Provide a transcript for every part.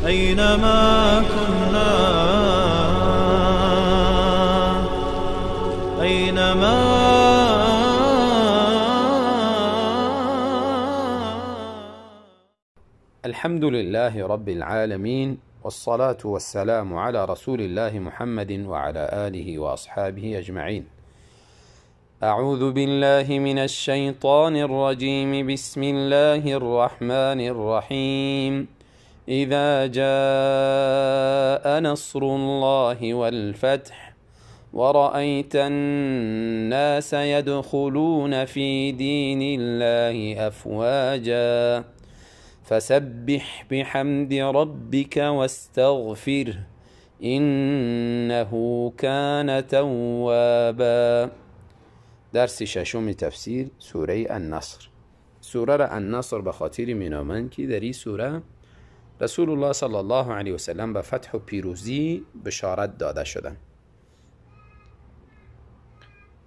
أينما كنا أينما الحمد لله رب العالمين، والصلاة والسلام على رسول الله محمد وعلى آله وأصحابه أجمعين. أعوذ بالله من الشيطان الرجيم. بسم الله الرحمن الرحيم. إذا جاء نصر الله والفتح ورأيت الناس يدخلون في دين الله أفواجا فسبح بحمد ربك واستغفره إنه كان توابا. درس ششم تفسیر سوره النصر. سوره را النصر به خاطر مینامند که در این سوره رسول الله صلی الله علیه و سلم به فتح و پیروزی بشارت داده شدند.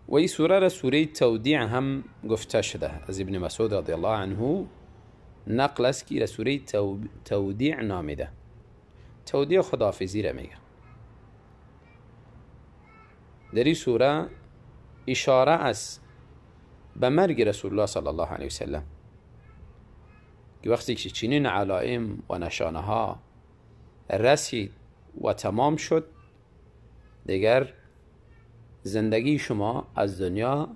و این سوره را سوره تودیع هم گفته شده. از ابن مسعود رضی الله عنه نقل است که سوره تودیع نامیده. تودیع خداحافظی را میگه. در این سوره اشاره است به مرگ رسول الله صلی الله علیه و سلم که وقتی که چنین علائم و نشانه ها رسید و تمام شد، دیگر زندگی شما از دنیا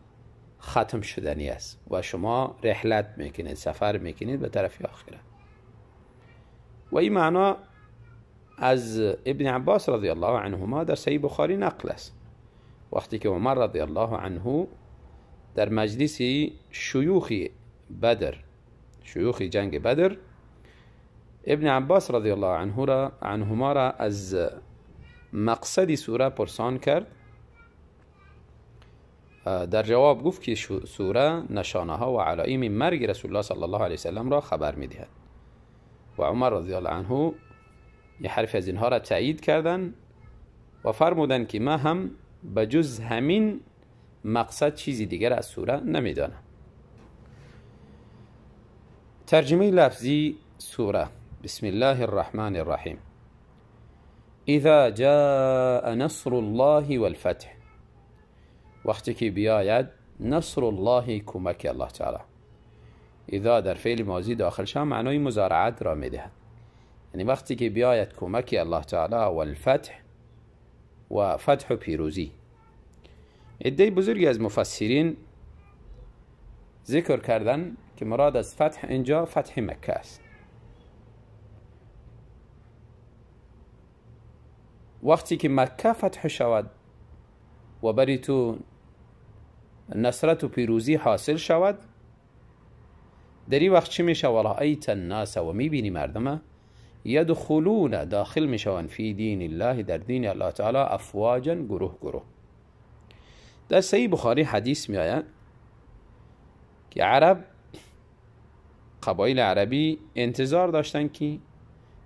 ختم شدنی است و شما رحلت میکنید، سفر میکنید به طرف آخرت. و این معنا از ابن عباس رضی الله عنهما در صحیح بخاری نقل است. وقتی که عمر رضی الله عنه در مجلس شیوخ جنگ بدر، ابن عباس رضی الله عنهما را از مقصد سوره پرسان کرد. در جواب گفت که سوره نشانه ها و علائم مرگ رسول الله صلی الله علیه وسلم را خبر میدهد. و عمر رضی الله عنه یه حرف از اینها را تایید کردند و فرمودند که ما هم بجز همین مقصد چیزی دیگر از سوره نمیدانم. ترجمه لفظی سوره: بسم الله الرحمن الرحیم. اذا جاء نصر الله والفتح، وقتی که بیاید نصر الله، کمک الله تعالی. اذا در فعل ماضی داخل شد معنای مضارعت را میدهد، یعنی وقتی که بیاید کمک الله تعالی و الفتح و فتح و پیروزی. عده بزرگی از مفسرین ذکر کردن که مراد از فتح اینجا فتح مکه است. وقتی که مکه فتح شود و بری تو نصرت و پیروزی حاصل شود، در این وقت چی میشه؟ ورأیت الناس، و میبینی مردم یدخلون، داخل میشوند، فی دین الله، در دین الله تعالی، افواجا، گروه. در صحیح بخاری حدیث میآید که قبایل عربی انتظار داشتن که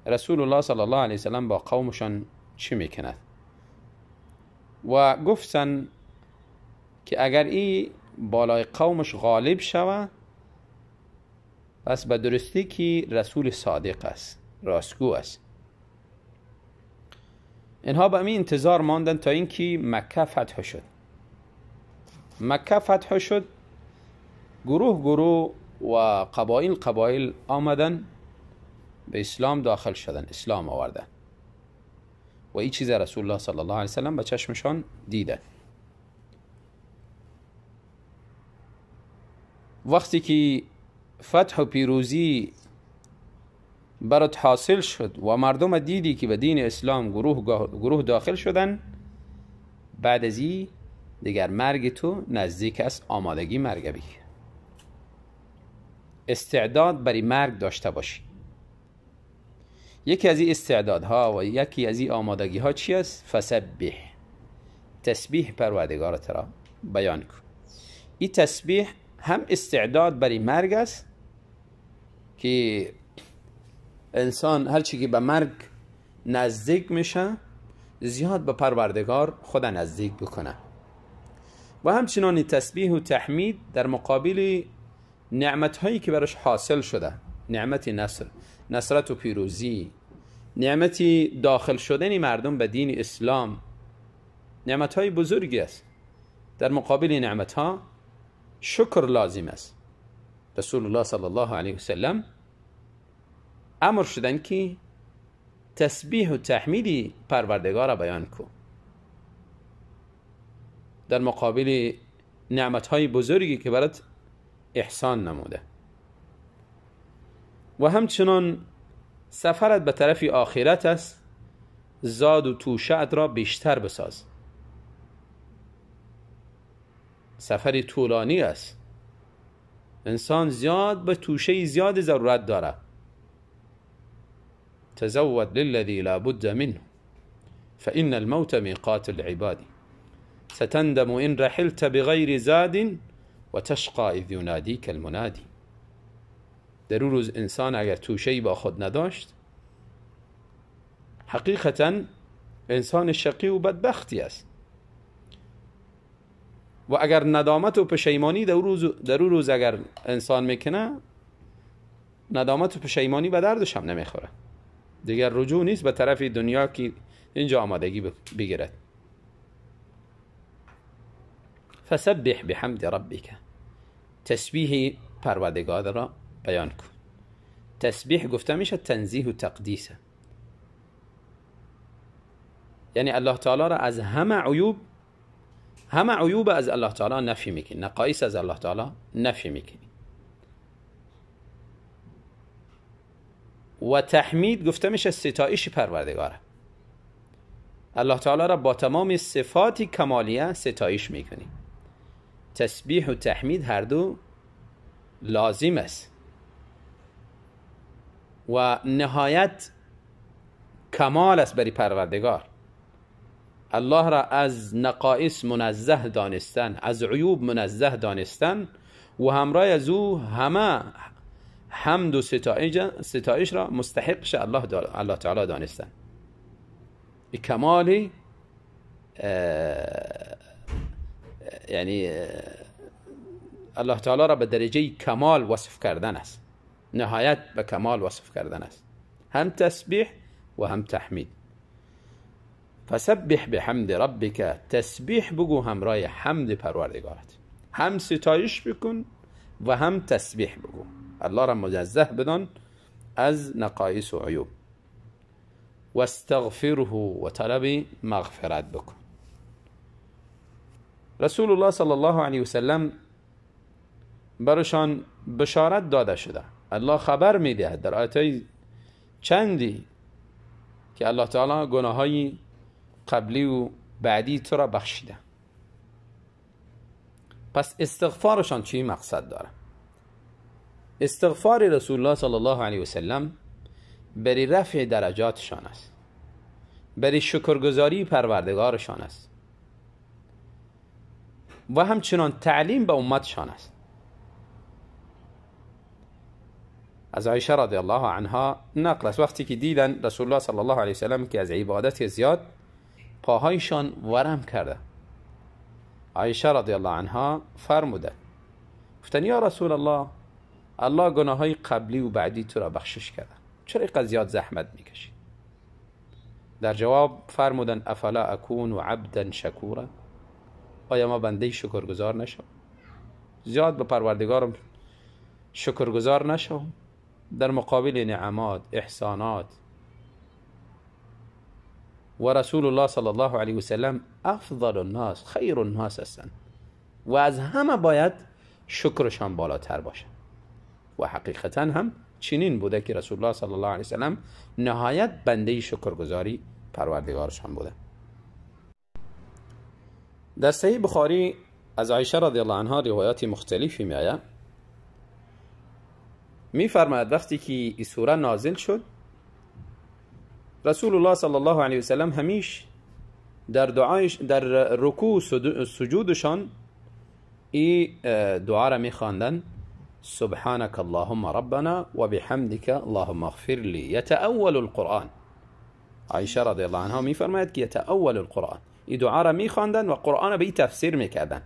رسول الله صلی الله علیه وسلم با قومشان چی میکند و گفتن که اگر این بالای قومش غالب شود پس به درستی که رسول صادق است، راستگو است. اینها به همین انتظار ماندن تا اینکه مکه فتح شد. مکه فتح شد، گروه و قبایل آمدن به اسلام داخل شدن، اسلام آوردن و این چیز رسول الله صلی الله علیه وسلم به چشمشان دیدن. وقتی که فتح و پیروزی برات حاصل شد و مردم دیدی که به دین اسلام گروه داخل شدن، بعد از این دیگر مرگ تو نزدیک است. آمادگی مرگ بگیر، استعداد برای مرگ داشته باشی. یکی از این استعدادها و یکی از این آمادگی ها چی است؟ فسبح، تسبیح پروردگارت را بیان کن. این تسبیح هم استعداد برای مرگ است که انسان هرچی که به مرگ نزدیک میشه زیاد به پروردگار خود نزدیک بکنه. و همچنان تسبیح و تحمید در مقابل نعمت هایی که براش حاصل شده، نعمت نصرت و پیروزی، نعمتی داخل شدن مردم به دین اسلام نعمتهای بزرگی است. در مقابل نعمتها شکر لازم است. رسول الله صلی الله علیه وسلم امر شدن که تسبیح و تحمیدی پروردگار را بیان کو در مقابل نعمتهای بزرگی که برات احسان نموده. و همچنان سفرت به طرف آخرت است، زاد و توشه‌ات را بیشتر بساز. سفری طولانی است، انسان زیاد به توشه زیاد ضرورت داره. تزود للذی لا بد منه فإن الموت میقات العباد ستندم إن رحلت بغیر زاد و تشقى اذ ینادیک المنادی. در اون روز انسان اگر توشه‌ای با خود نداشت، حقیقتا انسان شقی و بدبختی است. و اگر ندامت و پشیمانی در اون روز اگر انسان میکنه، ندامت و پشیمانی به دردش هم نمیخوره. دیگر رجوع نیست به طرف دنیا که اینجا آمادگی بگیرد. فسبح بحمد ربک، تسبیح پروردگار را بیان کن. تسبیح گفته میشه تنزیه و تقدیس، یعنی الله تعالی را از همه عیوب از الله تعالی نفی میکنی، نقایص از الله تعالی نفی میکنی. و تحمید گفته میشه ستایش پروردگاره. الله تعالی را با تمام صفات کمالیه ستایش میکنی. تسبیح و تحمید هر دو لازم است و نهایت کمال است برای پروردگار. الله را از نقائص منزه دانستن، از عیوب منزه دانستن و همراه از او همه حمد و ستایش را مستحقش الله تعالی دانستن. کمال یعنی الله تعالی را به درجه کمال وصف کردن است، نهایت به کمال وصف کردن است، هم تسبیح و هم تحمید. فسبح بحمد ربک، تسبیح بگو همراه حمد پروردگارت، هم ستایش بکن و هم تسبیح بگو. الله را منزه بدان از نقایص و عیوب. و استغفره، و طلب مغفرت بکن. رسول الله صلی الله علیه وسلم برشان بشارت داده شده. الله خبر میده در آیات چندی که الله تعالی گناههای قبلی و بعدی تو را بخشیده. پس استغفارشان چی مقصد داره؟ استغفار رسول الله صلی الله علیه وسلم برای رفع درجاتشان است، برای شکرگزاری پروردگارشان است و همچنان تعلیم به امتشان است. از عایشه رضی الله عنها نقل است وقتی که دیدن رسول الله صلی الله علیه وسلم که از عبادت زیاد پاهایشان ورم کرده، عایشه رضی الله عنها فرموده، گفتن یا رسول الله، الله گناههای قبلی و بعدی تو را بخشش کرده، چرا اینقدر زیاد زحمت میکشی؟ در جواب فرمودن افلا اکون عبدا شکورا، آیا ما بنده شکرگزار نشم؟ زیاد به پروردگارم شکرگزار نشم در مقابل نعمات، احسانات؟ و رسول الله صلی الله علیه وسلم افضل الناس، خیر الناس هستند و از همه باید شکرشان بالاتر باشه. و حقیقتا هم چنین بوده که رسول الله صلی الله علیه وسلم نهایت بنده شکرگزاری پروردگارشان بوده. در صحیح بخاری از عایشه رضی الله عنها روایات مختلفی میآید. میفرماید وقتی که این سوره نازل شد، رسول الله صلی الله علیه وسلم همیشه در دعایش در رکوع و سجودشان این دعا را میخواندن: سبحانك اللهم ربنا و بحمدك اللهم اغفر لی. یتأول القرآن. عایشه رضی الله عنها میفرماید که یتأول القرآن، این دعا را میخواندن و قرآن را به این تفسیر میکردن.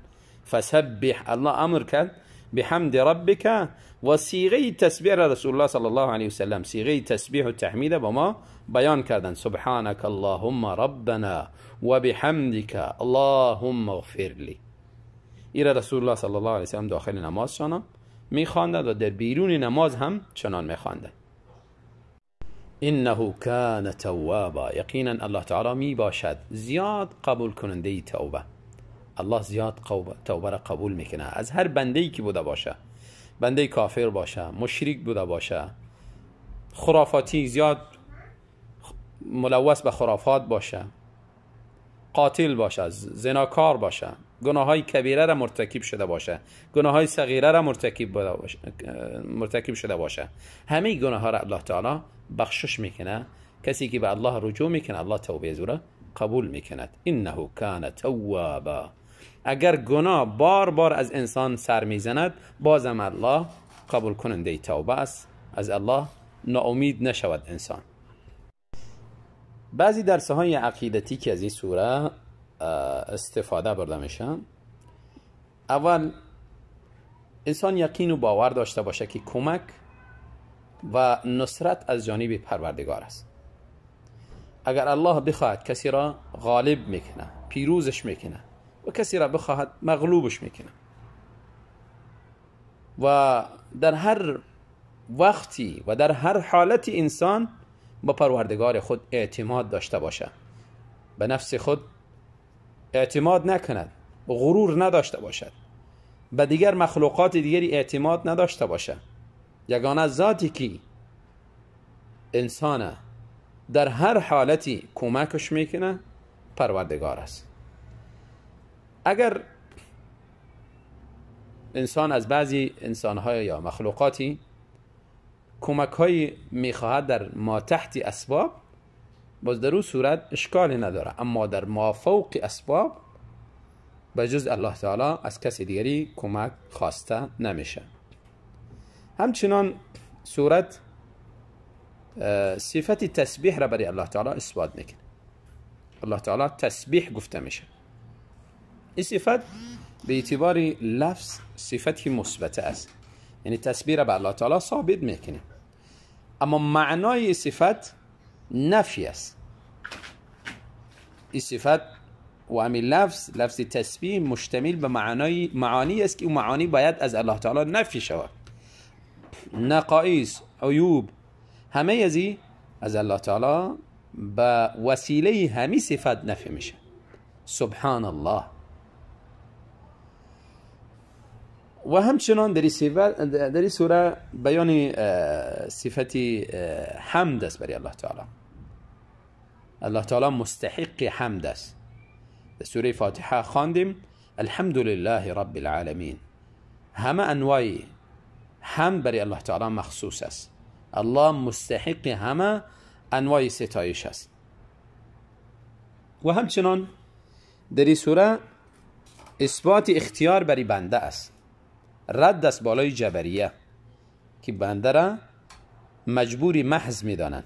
فسبح، الله امر کرد بحمد ربک و صیغه تسبیح را رسول الله صلی الله علیه و سلم صیغه تسبیح و تحمید با ما بیان کردن. سبحانك اللهم ربنا و بحمدک اللهم اغفر لی. این را رسول الله صلی الله علیه و سلم داخل نماز شانا میخواندند و در بیرون نماز هم چنان میخواندند. انه کان توابا، یقینا الله تعالی می باشد زیاد قبول کننده توبه. الله زیاد توبه را قبول میکنه از هر بنده‌ای که بوده باشه، بنده کافر باشه، مشرک بوده باشه، خرافاتی زیاد ملوث به خرافات باشه، قاتل باشه، زناکار باشه، گناههای کبیره را مرتکب شده باشه، گناههای صغیره را مرتکب شده باشه، همه گناه ها را الله تعالی بخشش میکنه. کسی که به الله رجوع میکنه الله توبه از او را قبول میکند. انه کان توابا. اگر گناه بار بار از انسان سر میزند بازم الله قبول کننده توبه است. از الله ناامید نشود انسان. بعضی درس‌های عقیدتی که از این سوره استفاده برده میشن، اول انسان یقین و باور داشته باشه که کمک و نصرت از جانب پروردگار است. اگر الله بخواهد کسی را غالب میکنه، پیروزش میکنه، و کسی را بخواهد مغلوبش میکنه. و در هر وقتی و در هر حالتی انسان با پروردگار خود اعتماد داشته باشه، به نفس خود اعتماد نکند، غرور نداشته باشد، به دیگر مخلوقات دیگری اعتماد نداشته باشه. یگانه ذاتی که انسان در هر حالتی کمکش میکنه پروردگار است. اگر انسان از بعضی انسانهای یا مخلوقاتی کمک های میخواهد در ما تحت اسباب، باز در اون صورت اشکالی نداره، اما در ما فوق اسباب به جز الله تعالی از کسی دیگری کمک خواسته نمیشه. همچنان سورت صفت تسبیح را برای الله تعالی اثبات میکنه. الله تعالی تسبیح گفته میشه. این صفت به اعتبار لفظ صفتی مثبت است، یعنی تسبیح را به الله تعالی ثابت میکنه، اما معنای صفت نفی است. این صفت و همین لفظ تسبیح مشتمل به معانی است که اون معانی باید از الله تعالی نفی شود. نقائص، عیوب، همه ازی از الله تعالی به وسیله همین صفت نفی میشه. سبحان الله. و همچنان در این سوره بیان صفتی حمد است برای الله تعالی. الله تعالی مستحق حمد است. در سوره فاتحه خواندیم الحمد لله رب العالمین. همه انواع حمد برای الله تعالی مخصوص است. الله مستحق همه انواع ستایش است. و همچنان در این سوره اثبات اختیار برای بنده است. رد است بالای جبریه که بنده را مجبوری محض میدانند،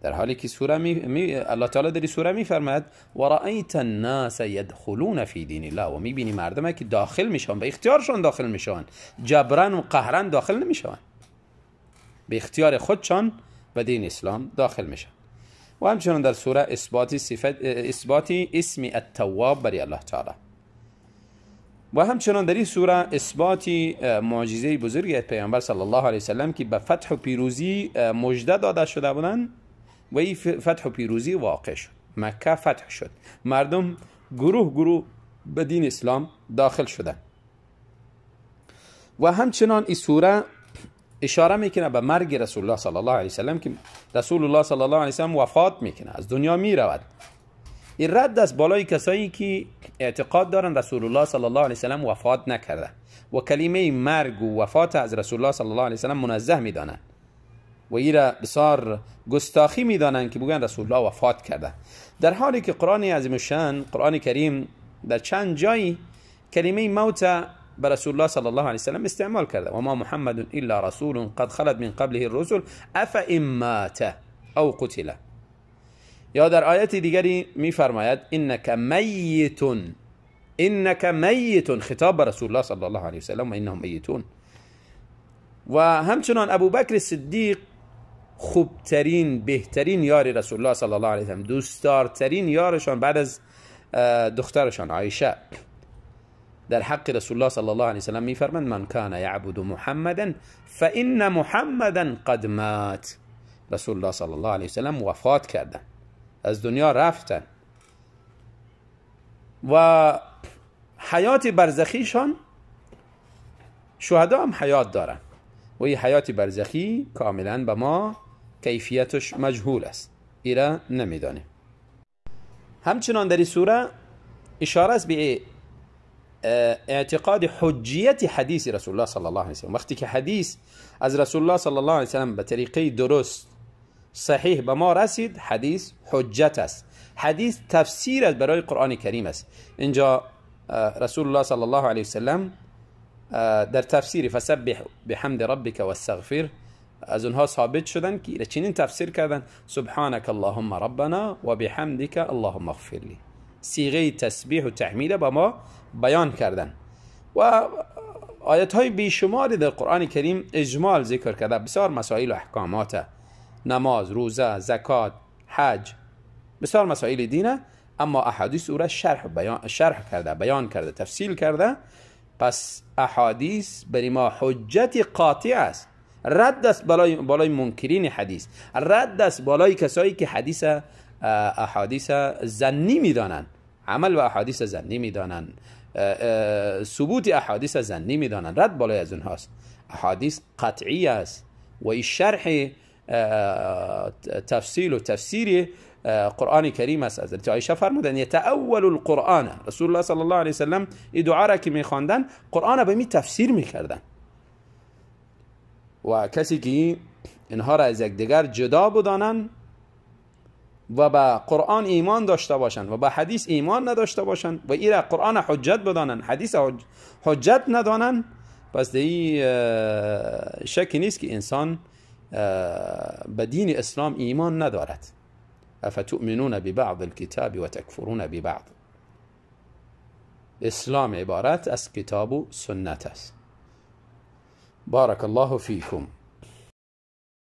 در حالی که سوره الله تعالی در این سوره میفرماید و رأیت الناس يدخلون فی دین الله، و میبینی مردم که داخل میشن، به اختیارشون داخل میشن، جبران و قهرن داخل نمیشن، به اختیار خودشان به دین اسلام داخل میشن. و همچنان در سوره اثبات اسم التواب برای الله تعالی. و همچنان در این سوره اثبات معجزه بزرگی پیامبر صلی الله علیه وسلم که به فتح و پیروزی مژده داده شده بودند و این فتح و پیروزی واقع شد. مکه فتح شد، مردم گروه به دین اسلام داخل شدند. و همچنان این سوره اشاره میکنه به مرگ رسول الله صلی الله علیه وسلم که رسول الله صلی الله علیه وسلم وفات میکنه، از دنیا میرود. این رد است بالای کسایی که اعتقاد دارن رسول الله صلی الله علیه وسلم وفات نکرده و کلمه مرگ و وفات از رسول الله صلی الله علیه وسلم منزه میدانند و این را بسیار گستاخی میدانند که بگن رسول الله وفات کرده، در حالی که قرآن عظیم الشان، قرآن کریم در چند جایی کلمه موت به رسول الله صلی الله علیه وسلم استعمال کرده. و ما محمد الا رسول قد خلت من قبله الرسل افئن مات او قتل. یا در آیت دیگری میفرماید انک میت انک میت، خطاب به رسول الله صلی الله علیه وسلم و انهم میتون. و همچنان ابوبکر صدیق خوبترین بهترین یار رسول الله صلی الله علیه وسلم، دوستدارترین یارشان بعد از دخترشان عایشه، در حق رسول الله صلی الله علیه وسلم میفرمند من کان یعبد محمدا فان محمدا قد مات. رسول الله صلی الله علیه وسلم وفات کردن، از دنیا رفتن و حیات برزخیشان، شهدا هم حیات دارن و این حیات برزخی کاملا به ما کیفیتش مجهول است، ایره نمیدانیم. همچنان در این سوره اشاره است به اعتقاد حجیت حدیث رسول الله صلی الله علیه وسلم. وقتی که حدیث از رسول الله صلی الله علیه وسلم به طریقه درست صحیح به ما رسید، حدیث حجت است. حدیث تفسیر است برای قرآن کریم است. اینجا رسول الله صلی الله علیه وسلم در تفسیر فسبح بحمد ربک واستغفر از اونها ثابت شدن که چنین تفسیر کردن سبحانك اللهم ربنا و بحمدك اللهم اغفر لی. صیغه تسبیح و تحمید با ما بیان کردن و آیات های بیشماری در قرآن کریم اجمال ذکر کرده، بسیار مسائل و احکامات، نماز، روزه، زکات، حج، بسیار مسائل دینه، اما احادیث او را شرح کرده، بیان کرده، تفصیل کرده. پس احادیث برای ما حجت قاطع است، رد است بالای منکرین حدیث، رد است بالای کسایی که احادیث ظنی میدانن، عمل و احادیث ظنی میدانن، ثبوت احادیث ظنی میدانن، رد بالای از اونهاست. احادیث قطعی است و این شرح تفصیل و تفسیر قرآن کریم است. حضرت عایشه فرمودن یتأول القرآن، رسول الله صلی الله علیه وسلم این دعا را که میخواندن قرآن به می تفسیر میکردن و کسی که اینها را از یکدیگر جدا بدانن و به قرآن ایمان داشته باشند و به حدیث ایمان نداشته باشند و این را قرآن حجت بدانند، حدیث حجت ندانند، پس این شکی نیست که انسان به دین اسلام ایمان ندارد. افتؤمنون ببعض الكتاب و تکفرون ببعض. اسلام عبارت از کتاب و سنت است. بارک الله فیکم.